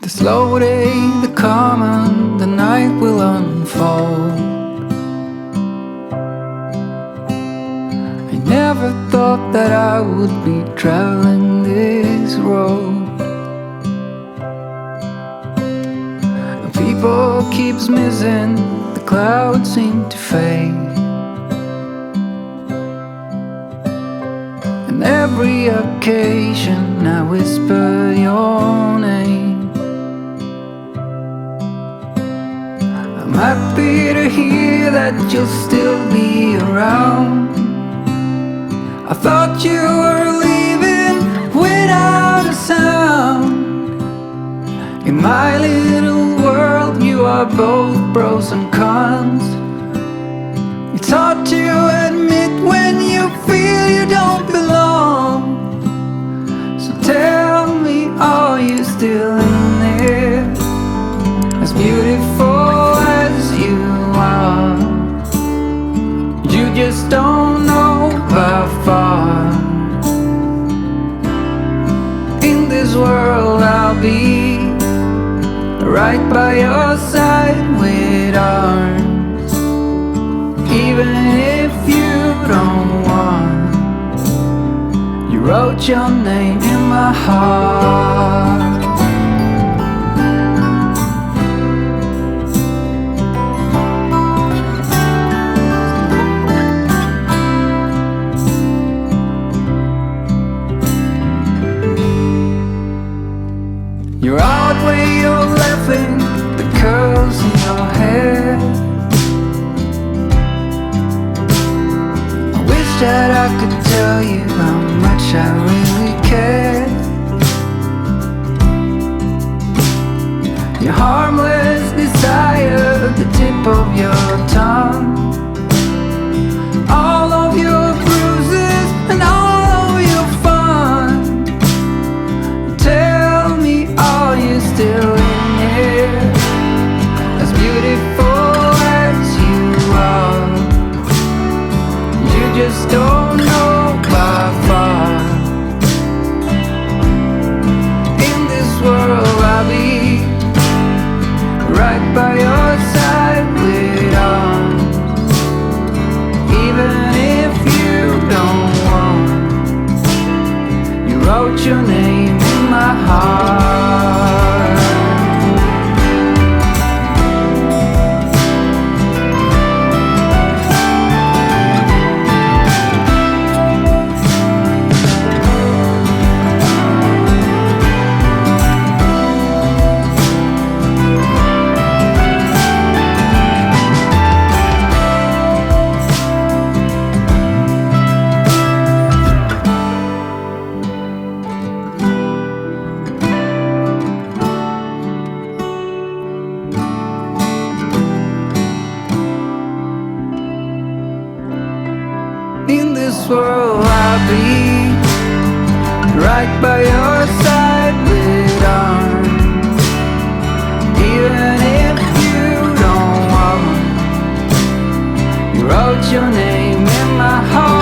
The slow day, the calm, and the night will unfold. I never thought that I would be traveling this road. People keeps missing, the clouds seem to fade, and every occasion I whisper your name. I'm happy to hear that you'll still be around. I thought you were leaving without a sound. In my little world, you are both pros and cons. It's hard to admit when you feel you don't belong. So tell me, are you still in there? As beautiful as you are, you just don't know how far. In this world I'll be right by your side with arms, even if you don't want. You wrote your name in my heart. You're out where you're laughing, the curls in your hair. I wish that I could tell you how much I really care. Your harmless desire, the tip of your tongue, all of your bruises and all of your fun. Tell me, are you still in here? As beautiful as you are, you just don't know how far. In this world I'll be right by your side with arms, even if you don't want. You wrote your name in my heart. In this world I'll be right by your side with arms, even if you don't want. You wrote your name in my heart.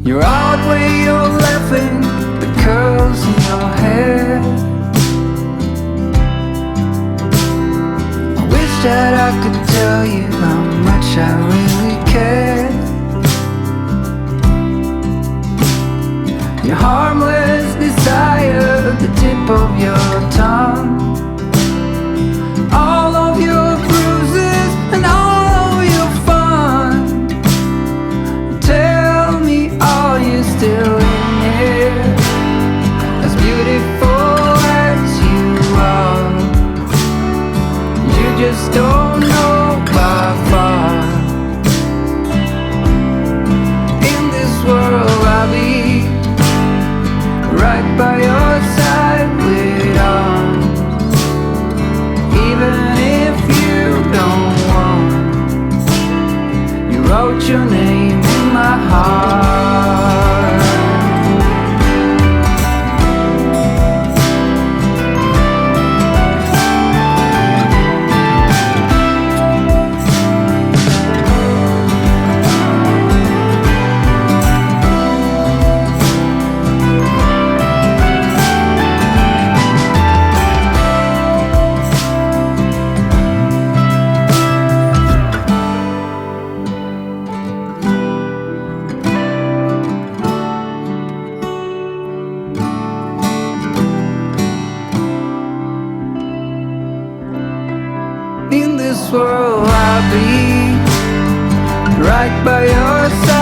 You're out where you're laughing, the curls in your hair. I wish that I could tell you how much I really care. Your harmless desire, the tip of your tongue, all of your bruises and all of your fun. Tell me, are you still in here? As beautiful as you are, you just don't know how far. In this world I'll be world I'll be right by your side.